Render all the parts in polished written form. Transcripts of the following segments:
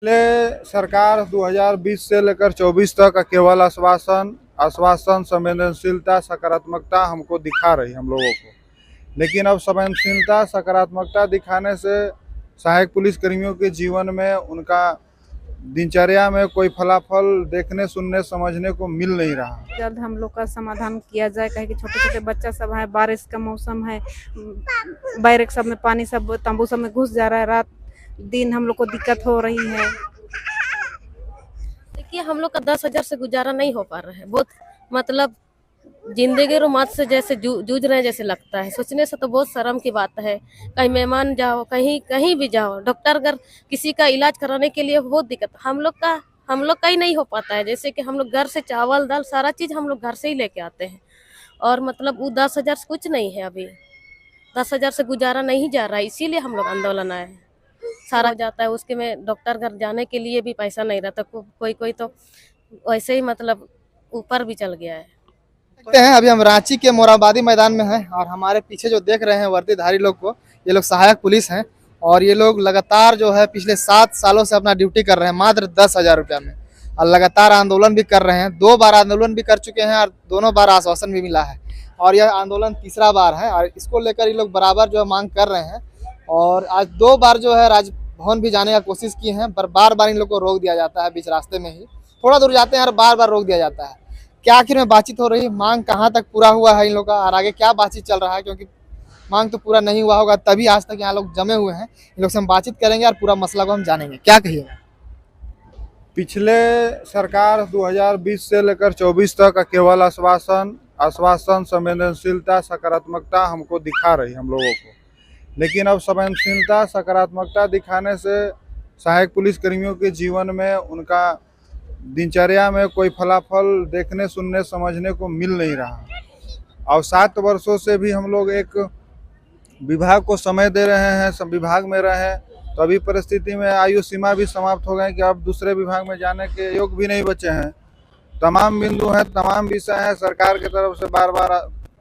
पिछले सरकार 2020 से लेकर 24 तक केवल आश्वासन संवेदनशीलता सकारात्मकता हमको दिखा रही हम लोगों को। लेकिन अब संवेदनशीलता सकारात्मकता दिखाने से सहायक पुलिस कर्मियों के जीवन में उनका दिनचर्या में कोई फलाफल देखने सुनने समझने को मिल नहीं रहा। जल्द हम लोग का समाधान किया जाए, कहे कि छोटे छोटे बच्चा सब है, बारिश का मौसम है, बैरक सब में पानी सब तंबू सब में घुस जा रहा है, रात दिन हम लोग को दिक्कत हो रही है। देखिए हम लोग का 10,000 से गुजारा नहीं हो पा रहा है। बहुत मतलब जिंदगी रुमात से जैसे जूझ रहे हैं जैसे लगता है। सोचने से तो बहुत शर्म की बात है। कहीं मेहमान जाओ, कहीं कहीं भी जाओ, डॉक्टर अगर किसी का इलाज कराने के लिए बहुत दिक्कत हम लोग का ही नहीं हो पाता है। जैसे कि हम लोग घर से चावल दाल सारा चीज हम लोग घर से ही लेके आते हैं और मतलब वो 10,000 से कुछ नहीं है। अभी 10,000 से गुजारा नहीं जा रहा है, इसीलिए हम लोग आंदोलन आए हैं। सारा हो जाता है उसके में डॉक्टर घर जाने के लिए भी पैसा नहीं रहता। कोई कोई तो वैसे ही मतलब ऊपर भी चल गया है। देखते हैं अभी हम रांची के मोराबादी मैदान में हैं और हमारे पीछे जो देख रहे हैं वर्दीधारी लोग को, ये लोग सहायक पुलिस हैं और ये लोग लगातार जो है पिछले 7 सालों से अपना ड्यूटी कर रहे हैं मात्र 10,000 रुपया में और लगातार आंदोलन भी कर रहे हैं। 2 बार आंदोलन भी कर चुके हैं और दोनों बार आश्वासन भी मिला है और यह आंदोलन तीसरा बार है और इसको लेकर ये लोग बराबर जो है मांग कर रहे हैं। और आज 2 बार जो है राजभवन भी जाने का कोशिश की है पर बार बार इन लोग को रोक दिया जाता है। बीच रास्ते में ही थोड़ा दूर जाते हैं और बार बार रोक दिया जाता है। क्या आखिर में बातचीत हो रही है, मांग कहाँ तक पूरा हुआ है इन लोग का और आगे क्या बातचीत चल रहा है, क्योंकि मांग तो पूरा नहीं हुआ होगा तभी आज तक यहाँ लोग जमे हुए हैं। इन लोग से हम बातचीत करेंगे और पूरा मसला को हम जानेंगे। क्या कहिएगा? पिछले सरकार 2020 से लेकर 24 तक केवल आश्वासन संवेदनशीलता सकारात्मकता हमको दिखा रही हम लोगों को। लेकिन अब संवेदनशीलता सकारात्मकता दिखाने से सहायक पुलिस कर्मियों के जीवन में उनका दिनचर्या में कोई फलाफल देखने सुनने समझने को मिल नहीं रहा। और 7 वर्षों से भी हम लोग एक विभाग को समय दे रहे हैं, सब विभाग में रहे तो अभी परिस्थिति में आयु सीमा भी समाप्त हो गए कि अब दूसरे विभाग में जाने के योग भी नहीं बचे हैं। तमाम बिंदु हैं, तमाम विषय हैं, सरकार की तरफ से बार बार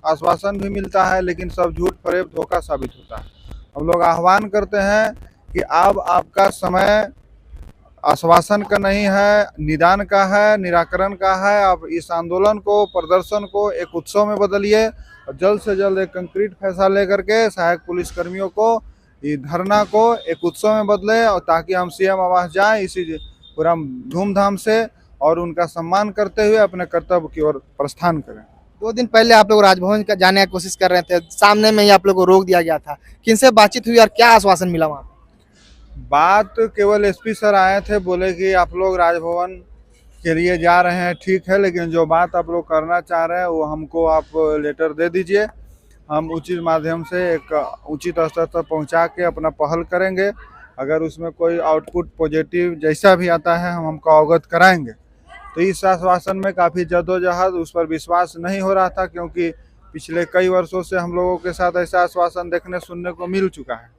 आश्वासन भी मिलता है लेकिन सब झूठ फरेब धोखा साबित होता है। हम लोग आह्वान करते हैं कि अब आपका समय आश्वासन का नहीं है, निदान का है, निराकरण का है। आप इस आंदोलन को प्रदर्शन को एक उत्सव में बदलिए और जल्द से जल्द एक कंक्रीट फैसला लेकर के सहायक पुलिस कर्मियों को ये धरना को एक उत्सव में बदले और ताकि हम सीएम आवास जाएं इसी पूरा धूमधाम से और उनका सम्मान करते हुए अपने कर्तव्य की ओर प्रस्थान करें। 2 दिन पहले आप लोग राजभवन का जाने की कोशिश कर रहे थे, सामने में ही आप लोग को रोक दिया गया था। किनसे बातचीत हुई और क्या आश्वासन मिला वहाँ? बात केवल एसपी सर आए थे, बोले कि आप लोग राजभवन के लिए जा रहे हैं, ठीक है, लेकिन जो बात आप लोग करना चाह रहे हैं वो हमको आप लेटर दे दीजिए, हम उचित माध्यम से एक उचित स्तर तक पहुंचा के अपना पहल करेंगे। अगर उसमें कोई आउटपुट पॉजिटिव जैसा भी आता है हम हमको अवगत कराएंगे। तो इस आश्वासन में काफ़ी जद्दोजहद, उस पर विश्वास नहीं हो रहा था क्योंकि पिछले कई वर्षों से हम लोगों के साथ ऐसा आश्वासन देखने सुनने को मिल चुका है।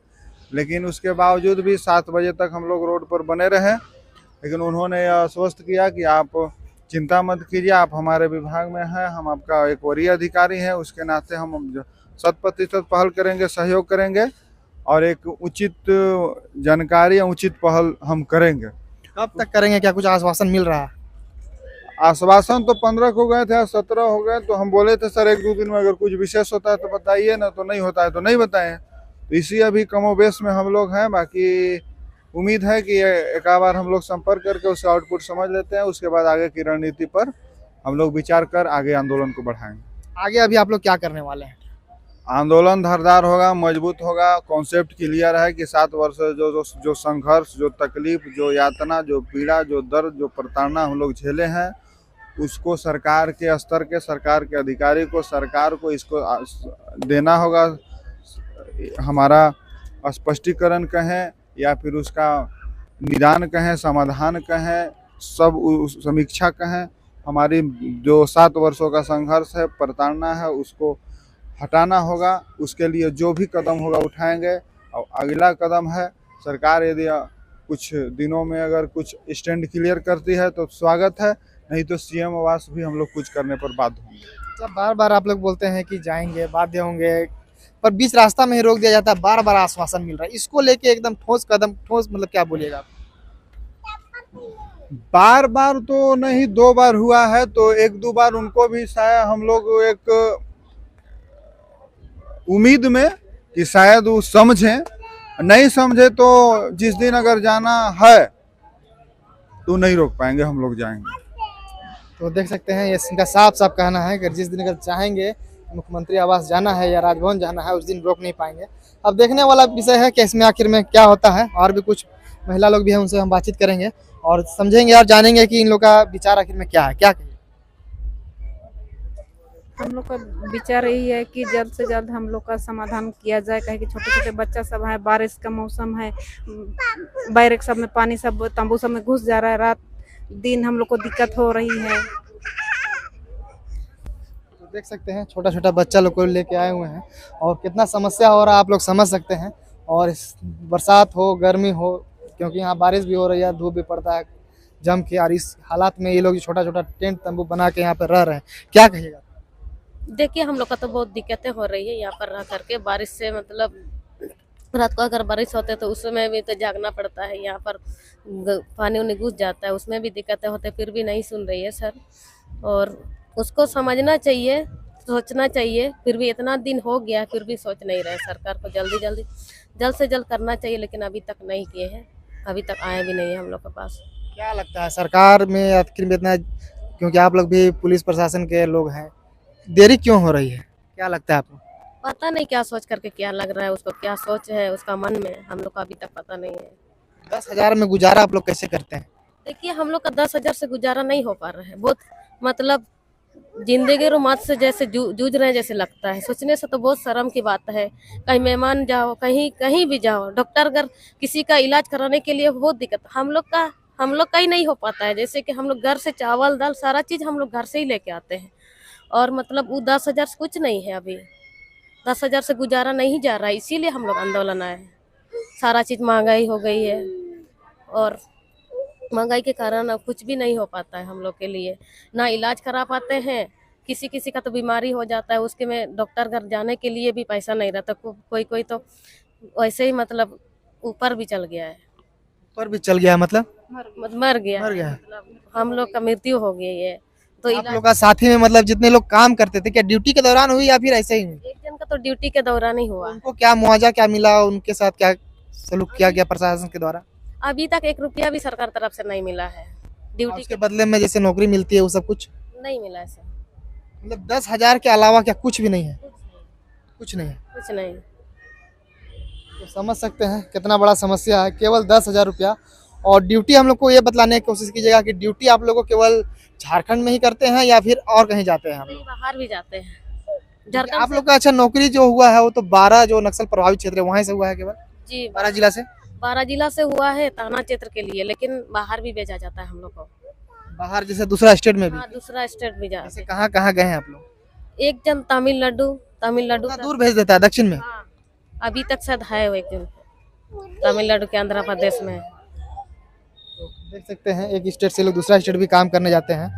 लेकिन उसके बावजूद भी 7 बजे तक हम लोग रोड पर बने रहे। लेकिन उन्होंने यह आश्वस्त किया कि आप चिंता मत कीजिए, आप हमारे विभाग में हैं, हम आपका एक वरीय अधिकारी हैं, उसके नाते हम 100% पहल करेंगे, सहयोग करेंगे और एक उचित जानकारी या उचित पहल हम करेंगे। कब तक करेंगे? क्या कुछ आश्वासन मिल रहा है? आश्वासन तो 15 हो गए थे, 17 हो गए, तो हम बोले थे सर 1-2 दिन में अगर कुछ विशेष होता है तो बताइए ना, तो नहीं होता है तो नहीं बताएं। तो इसी अभी कमोबेश में हम लोग हैं। बाकी उम्मीद है कि एक बार हम लोग संपर्क करके उसका आउटपुट समझ लेते हैं, उसके बाद आगे की रणनीति पर हम लोग विचार कर आगे आंदोलन को बढ़ाएंगे। आगे अभी आप लोग क्या करने वाले हैं? आंदोलन धारदार होगा, मजबूत होगा। कॉन्सेप्ट क्लियर है कि 7 वर्ष जो संघर्ष, जो तकलीफ, जो यातना, जो पीड़ा, जो दर्द, जो प्रताड़ना हम लोग झेले हैं, उसको सरकार के स्तर के, सरकार के अधिकारी को, सरकार को इसको देना होगा। हमारा स्पष्टीकरण कहें या फिर उसका निदान कहें, समाधान कहें, सब समीक्षा कहें। हमारी जो 7 वर्षों का संघर्ष है, प्रताड़ना है, उसको हटाना होगा। उसके लिए जो भी कदम होगा उठाएंगे। और अगला कदम है सरकार यदि कुछ दिनों में अगर कुछ स्टैंड क्लियर करती है तो स्वागत है, नहीं तो सीएम आवास भी हम लोग कुछ करने पर बाध्य होंगे। सब बार बार आप लोग बोलते हैं कि जाएंगे, बाध्य होंगे, पर बीच रास्ता में ही रोक दिया जाता है, बार बार आश्वासन मिल रहा है। इसको लेके एकदम ठोस मतलब क्या बोलिएगा आप? बार बार तो नहीं, 2 बार हुआ है, तो 1-2 बार उनको भी शायद हम लोग एक उम्मीद में कि शायद वो समझें, नहीं समझे तो जिस दिन अगर जाना है तो नहीं रोक पाएंगे, हम लोग जाएंगे। तो देख सकते हैं ये इनका साफ साफ कहना है कि जिस दिन अगर चाहेंगे मुख्यमंत्री आवास जाना है या राजभवन जाना है उस दिन रोक नहीं पाएंगे। अब देखने वाला विषय है कि इसमें आखिर में क्या होता है। और भी कुछ महिला लोग भी हैं, उनसे हम बातचीत करेंगे और समझेंगे और जानेंगे कि इन लोग का विचार आखिर में क्या है। क्या कहिए? हम लोग का विचार यही है कि जल्द से जल्द हम लोग का समाधान किया जाए, कहे कि छोटे छोटे बच्चा सब है, बारिश का मौसम है, बैरक सब में पानी सब तंबू सब में घुस जा रहा है, रात दिन हम लोग को दिक्कत हो रही है। तो देख सकते हैं छोटा छोटा बच्चा लोग को लेके आए हुए हैं और कितना समस्या हो रहा है आप लोग समझ सकते हैं। और इस बरसात हो गर्मी हो, क्योंकि यहाँ बारिश भी हो रही है, धूप भी पड़ता है जम के, और इस हालात में ये लोग छोटा छोटा टेंट तंबू बना के यहाँ पर रह रहे हैं। क्या कहिएगा? देखिए हम लोग का तो बहुत दिक्कतें हो रही है यहाँ पर रह करके। बारिश से मतलब रात को अगर बारिश होते तो उसमें भी तो जागना पड़ता है, यहाँ पर पानी उनी घुस जाता है, उसमें भी दिक्कतें होते, फिर भी नहीं सुन रही है सर। और उसको समझना चाहिए, सोचना चाहिए, फिर भी इतना दिन हो गया फिर भी सोच नहीं रहे। सरकार को जल्द से जल्द करना चाहिए, लेकिन अभी तक नहीं किए हैं, अभी तक आए भी नहीं है हम लोग के पास। क्या लगता है सरकार में आखिर में इतना, क्योंकि आप लोग भी पुलिस प्रशासन के लोग हैं, देरी क्यों हो रही है? क्या लगता है आपको? पता नहीं क्या सोच करके, क्या लग रहा है उसको, क्या सोच है उसका मन में, हम लोग को अभी तक पता नहीं है। 10,000 में गुजारा आप लोग कैसे करते हैं? देखिए हम लोग का 10,000 से गुजारा नहीं हो पा रहा है। बहुत मतलब जिंदगी रुमात से जैसे जूझ रहे हैं जैसे लगता है। सोचने से तो बहुत शर्म की बात है। कहीं मेहमान जाओ, कहीं कहीं भी जाओ, डॉक्टर अगर किसी का इलाज कराने के लिए बहुत दिक्कत, हम लोग का ही नहीं हो पाता है। जैसे कि हम लोग घर से चावल दाल सारा चीज हम लोग घर से ही लेके आते हैं, और मतलब वो 10,000 से कुछ नहीं है। अभी 10,000 से गुजारा नहीं जा रहा है, इसीलिए हम लोग आंदोलन आए हैं। सारा चीज महंगाई हो गई है, और महंगाई के कारण अब कुछ भी नहीं हो पाता है हम लोग के लिए। ना इलाज करा पाते हैं, किसी किसी का तो बीमारी हो जाता है, उसके में डॉक्टर घर जाने के लिए भी पैसा नहीं रहता। कोई कोई तो वैसे ही मतलब ऊपर भी चल गया है, पर भी चल गया मतलब मर गया मर है। गया है। मतलब हम लोग का मृत्यु हो गई है। तो आप इलाज लोग का साथी में मतलब जितने लोग काम करते थे, क्या ड्यूटी के दौरान हुई या फिर ऐसे ही हुई? एक जन का तो ड्यूटी के दौरान ही हुआ। उनको क्या मुआवजा क्या मिला, उनके साथ क्या सलूक किया गया प्रशासन के द्वारा? अभी तक 1 रुपया भी सरकार तरफ से नहीं मिला है। और ड्यूटी उसके बदले में जैसे नौकरी मिलती है वो सब कुछ, नहीं मिला है सर, मतलब 10,000 के अलावा क्या कुछ भी नहीं है? कुछ नहीं है। कुछ नहीं। तो समझ सकते हैं कितना बड़ा समस्या है। केवल 10,000 रुपया, और ड्यूटी हम लोग को ये बतलाने की कोशिश कीजिएगा कि ड्यूटी आप लोग को केवल झारखंड में ही करते हैं या फिर और कहीं जाते हैं हम कहीं लोग? बाहर भी जाते हैं। आप झारखंड लोग का अच्छा नौकरी जो हुआ है वो तो 12 जो नक्सल प्रभावित क्षेत्र है वहीं से हुआ है केवल? जी 12 जिला से? 12 जिला से हुआ है थाना क्षेत्र के लिए, लेकिन बाहर भी भेजा जाता है हम लोग को। बाहर जैसे दूसरा स्टेट में भी? हाँ, दूसरा स्टेट भी जाते जैसे हैं। कहाँ गए हैं आप लोग? एक जन तमिलनाडु इतना दूर भेज देता है दक्षिण में? हाँ, अभी तक शायद है वो एक जन तमिलनाडु के आंध्र प्रदेश में। तो देख सकते हैं एक स्टेट से लोग दूसरा स्टेट भी काम करने जाते हैं।